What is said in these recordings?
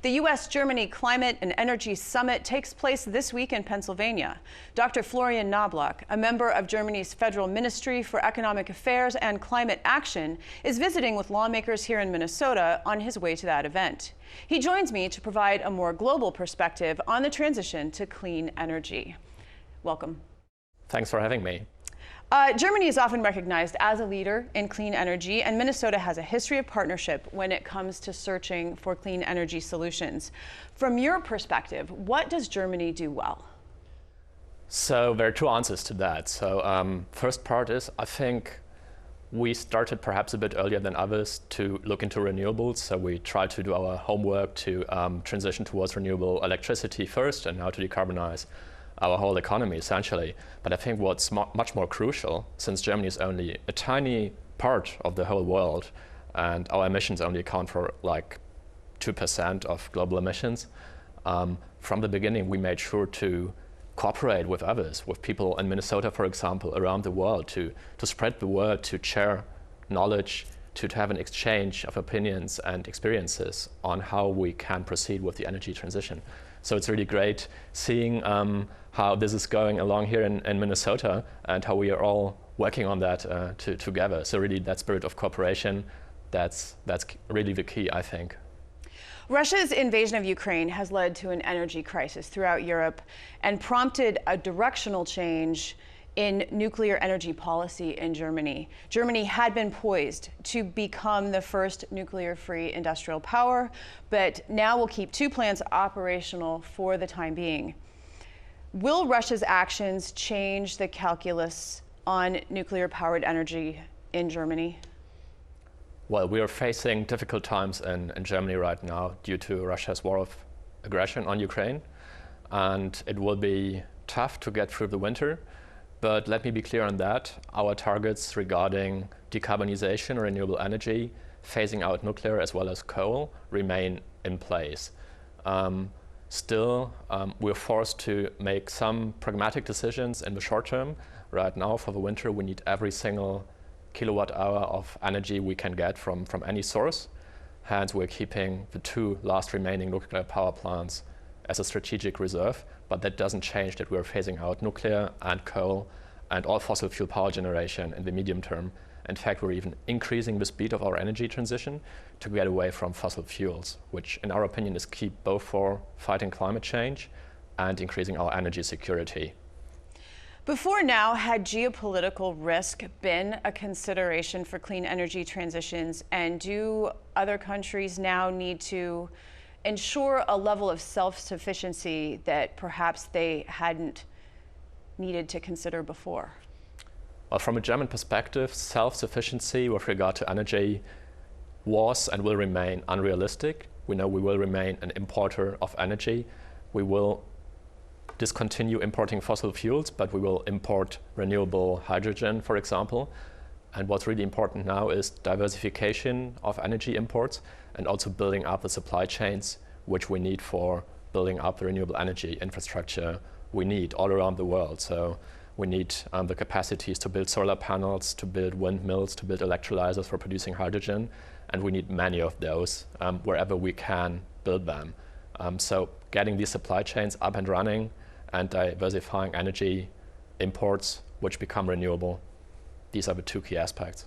The U.S.-Germany Climate and Energy Summit takes place this week in Pennsylvania. Dr. Florian Knobloch, a member of Germany's Federal Ministry for Economic Affairs and Climate Action, is visiting with lawmakers here in Minnesota on his way to that event. He joins me to provide a more global perspective on the transition to clean energy. Welcome. Thanks for having me. Germany is often recognized as a leader in clean energy, and Minnesota has a history of partnership when it comes to searching for clean energy solutions. From your perspective, what does Germany do well? So there are two answers to that. So first part is, I think we started perhaps a bit earlier than others to look into renewables. So we tried to do our homework to transition towards renewable electricity first, and now to decarbonize our whole economy, essentially. But I think what's much more crucial, since Germany is only a tiny part of the whole world, and our emissions only account for like 2% of global emissions, from the beginning we made sure to cooperate with others, with people in Minnesota, for example, around the world, to spread the word, to share knowledge, to have an exchange of opinions and experiences on how we can proceed with the energy transition. So it's really great seeing how this is going along here in Minnesota, and how we are all working on that together. So really that spirit of cooperation, that's really the key, I think. Russia's invasion of Ukraine has led to an energy crisis throughout Europe and prompted a directional change in nuclear energy policy in Germany. Germany had been poised to become the first nuclear-free industrial power, but now will keep 2 plants operational for the time being. Will Russia's actions change the calculus on nuclear-powered energy in Germany? Well, we are facing difficult times in Germany right now due to Russia's war of aggression on Ukraine, and it will be tough to get through the winter. But let me be clear on that. Our targets regarding decarbonization, renewable energy, phasing out nuclear as well as coal remain in place. Still, we're forced to make some pragmatic decisions in the short term. Right now, for the winter, we need every single kilowatt hour of energy we can get from any source. Hence, we're keeping the 2 last remaining nuclear power plants as a strategic reserve, but that doesn't change that we're phasing out nuclear and coal and all fossil fuel power generation in the medium term. In fact, we're even increasing the speed of our energy transition to get away from fossil fuels, which in our opinion is key both for fighting climate change and increasing our energy security. Before now, had geopolitical risk been a consideration for clean energy transitions, and do other countries now need to ensure a level of self-sufficiency that perhaps they hadn't needed to consider before? Well, from a German perspective, self-sufficiency with regard to energy was and will remain unrealistic. We know we will remain an importer of energy. We will discontinue importing fossil fuels, but we will import renewable hydrogen, for example. And what's really important now is diversification of energy imports and also building up the supply chains which we need for building up the renewable energy infrastructure we need all around the world. So we need the capacities to build solar panels, to build windmills, to build electrolyzers for producing hydrogen, and we need many of those wherever we can build them. So getting these supply chains up and running and diversifying energy imports which become renewable, these are the 2 key aspects.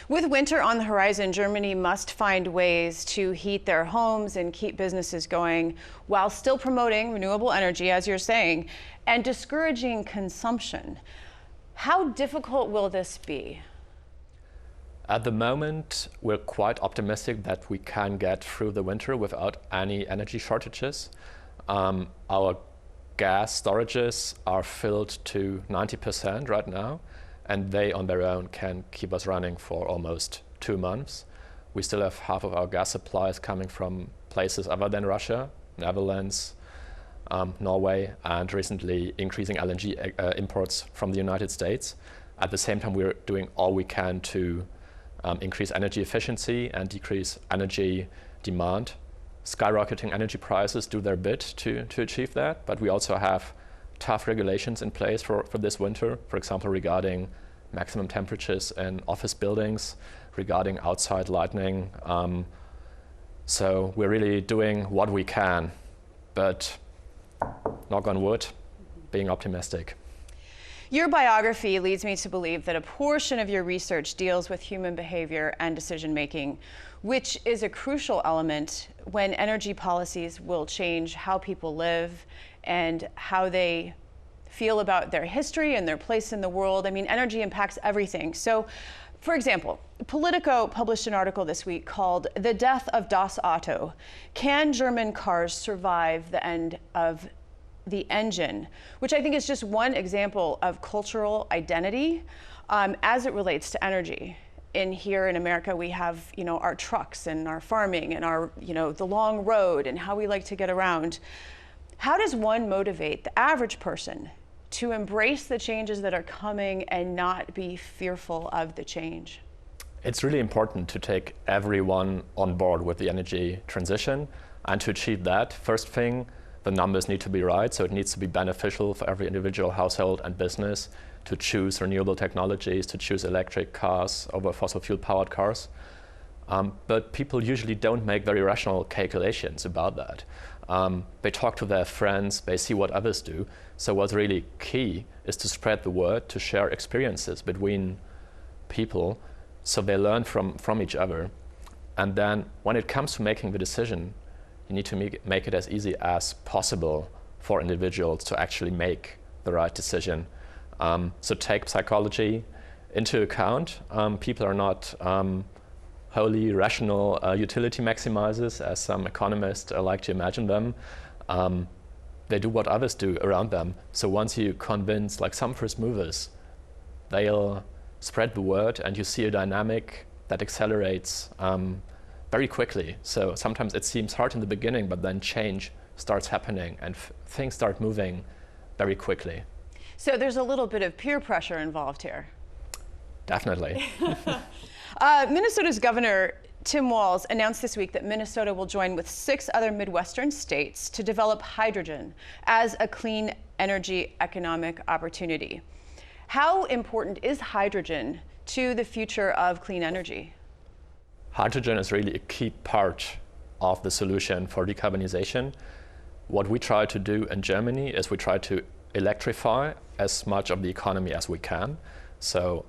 With winter on the horizon, Germany must find ways to heat their homes and keep businesses going while still promoting renewable energy, as you're saying, and discouraging consumption. How difficult will this be? At the moment, we're quite optimistic that we can get through the winter without any energy shortages. Our gas storages are filled to 90% right now, and they on their own can keep us running for almost 2 months. We still have half of our gas supplies coming from places other than Russia, Netherlands, Norway, and recently increasing LNG imports from the United States. At the same time, we're doing all we can to increase energy efficiency and decrease energy demand. Skyrocketing energy prices do their bit to achieve that, but we also have tough regulations in place for this winter, for example, regarding maximum temperatures in office buildings, regarding outside lighting, So we're really doing what we can, but knock on wood, being optimistic. Your biography leads me to believe that a portion of your research deals with human behavior and decision making, which is a crucial element when energy policies will change how people live and how they feel about their history and their place in the world. I mean, energy impacts everything. So, for example, Politico published an article this week called "The Death of Das Auto: Can German Cars Survive the End of the Engine?" which I think is just one example of cultural identity as it relates to energy. Here in America, we have, our trucks and our farming and our, the long road and how we like to get around. How does one motivate the average person to embrace the changes that are coming and not be fearful of the change? It's really important to take everyone on board with the energy transition. And to achieve that, first thing, the numbers need to be right. So it needs to be beneficial for every individual household and business to choose renewable technologies, to choose electric cars over fossil fuel powered cars. But people usually don't make very rational calculations about that. They talk to their friends, they see what others do. So what's really key is to spread the word, to share experiences between people so they learn from each other. And then when it comes to making the decision, you need to make it as easy as possible for individuals to actually make the right decision. So take psychology into account. People are not wholly rational utility maximizers, as some economists like to imagine them. They do what others do around them. So once you convince some first movers, they'll spread the word and you see a dynamic that accelerates very quickly. So sometimes it seems hard in the beginning, but then change starts happening and things start moving very quickly. So there's a little bit of peer pressure involved here. Definitely. Minnesota's Governor Tim Walz announced this week that Minnesota will join with 6 other Midwestern states to develop hydrogen as a clean energy economic opportunity. How important is hydrogen to the future of clean energy? Hydrogen is really a key part of the solution for decarbonization. What we try to do in Germany is we try to electrify as much of the economy as we can. So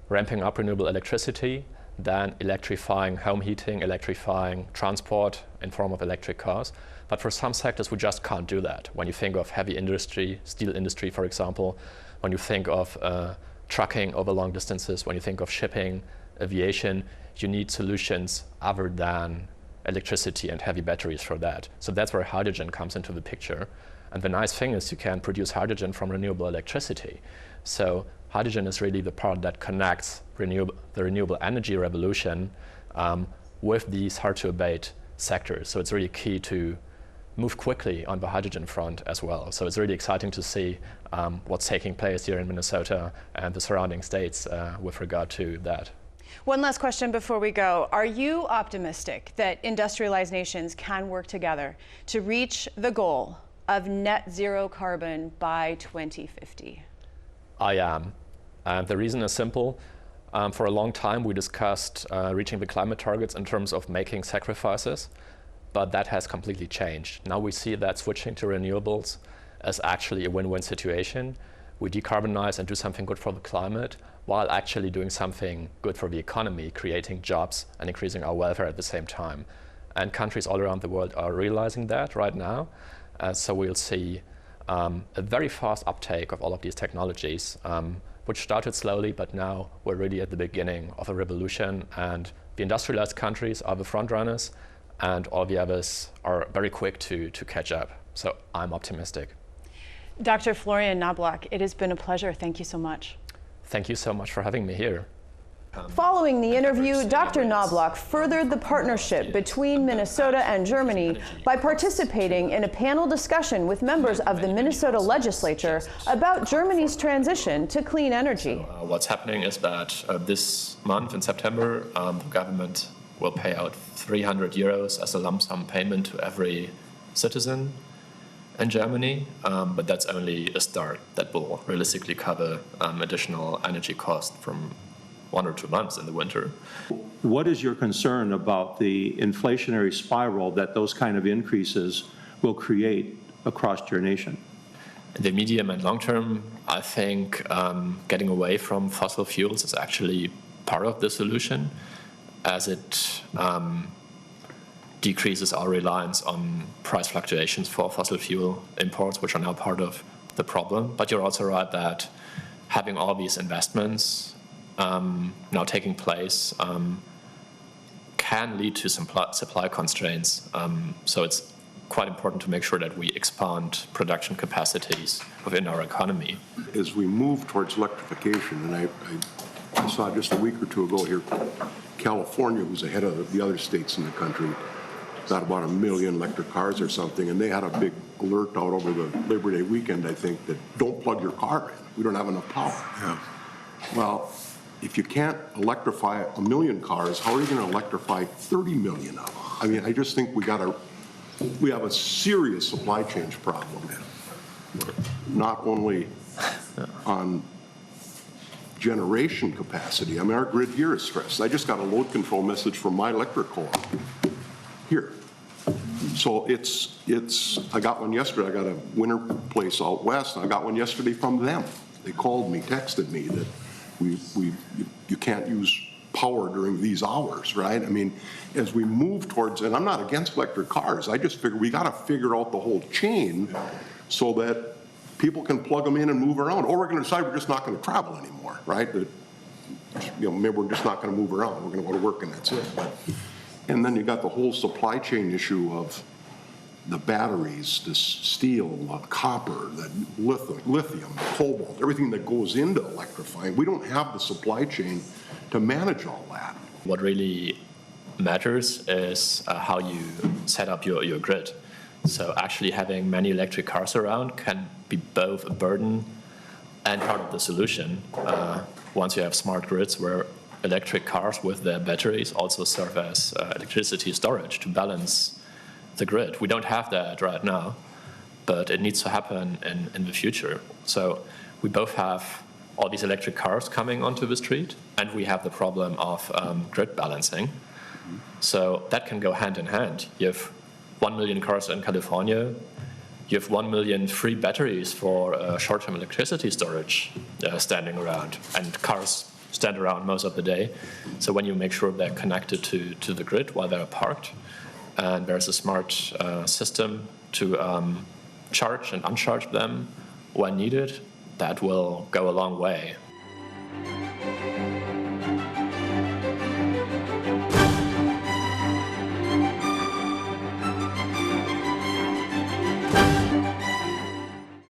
ramping up renewable electricity, then electrifying home heating, electrifying transport in form of electric cars. But for some sectors, we just can't do that. When you think of heavy industry, steel industry, for example, when you think of trucking over long distances, when you think of shipping, aviation, you need solutions other than electricity and heavy batteries for that. So that's where hydrogen comes into the picture. And the nice thing is you can produce hydrogen from renewable electricity. So hydrogen is really the part that connects the renewable energy revolution with these hard-to-abate sectors. So it's really key to move quickly on the hydrogen front as well. So it's really exciting to see what's taking place here in Minnesota and the surrounding states with regard to that. One last question before we go. Are you optimistic that industrialized nations can work together to reach the goal of net zero carbon by 2050? I am. And the reason is simple. For a long time, we discussed reaching the climate targets in terms of making sacrifices, but that has completely changed. Now we see that switching to renewables is actually a win-win situation. We decarbonize and do something good for the climate while actually doing something good for the economy, creating jobs and increasing our welfare at the same time. And countries all around the world are realizing that right now. So we'll see a very fast uptake of all of these technologies, which started slowly, but now we're really at the beginning of a revolution. And the industrialized countries are the front runners, and all the others are very quick to catch up. So I'm optimistic. Dr. Florian Knobloch, it has been a pleasure. Thank you so much. Thank you so much for having me here. Following the interview, Dr. Knobloch furthered the partnership between Minnesota and Germany by participating in a panel discussion with members of the Minnesota legislature about Germany's transition to clean energy. What's happening is that this month in September, the government will pay out 300 euros as a lump sum payment to every citizen in Germany, but that's only a start that will realistically cover additional energy costs from 1 or 2 months in the winter. What is your concern about the inflationary spiral that those kind of increases will create across your nation? In the medium and long term, I think getting away from fossil fuels is actually part of the solution, as it decreases our reliance on price fluctuations for fossil fuel imports, which are now part of the problem. But you're also right that having all these investments now taking place can lead to some supply constraints. So it's quite important to make sure that we expand production capacities within our economy. As we move towards electrification, and I saw just a week or two ago here, California, who's ahead of the other states in the country, got about 1 million electric cars or something, and they had a big alert out over the Labor Day weekend, I think, that don't plug your car in. We don't have enough power. Yeah. Well, if you can't electrify 1 million cars, how are you going to electrify 30 million of them? I mean, I just think we have a serious supply chain problem, not only on generation capacity. I mean, our grid here is stressed. I just got a load control message from my electric co-op here. So I got one yesterday. I got a winter place out west, and I got one yesterday from them. They called me, texted me that you can't use power during these hours, right? I mean, as we move towards, and I'm not against electric cars, I just figure we got to figure out the whole chain so that people can plug them in and move around. Or we're going to decide we're just not going to travel anymore, right? That, maybe we're just not going to move around. We're going to go to work and that's it. And then you got the whole supply chain issue of the batteries, the steel, the copper, the lithium, the cobalt, everything that goes into electrifying. We don't have the supply chain to manage all that. What really matters is how you set up your grid. So actually having many electric cars around can be both a burden and part of the solution. Once you have smart grids where electric cars with their batteries also serve as electricity storage to balance the grid. We don't have that right now, but it needs to happen in the future. So we both have all these electric cars coming onto the street, and we have the problem of grid balancing. So that can go hand in hand. You have 1 million cars in California. You have 1 million free batteries for short-term electricity storage standing around, and cars stand around most of the day. So when you make sure they're connected to the grid while they're parked, and there's a smart system to charge and uncharge them when needed, that will go a long way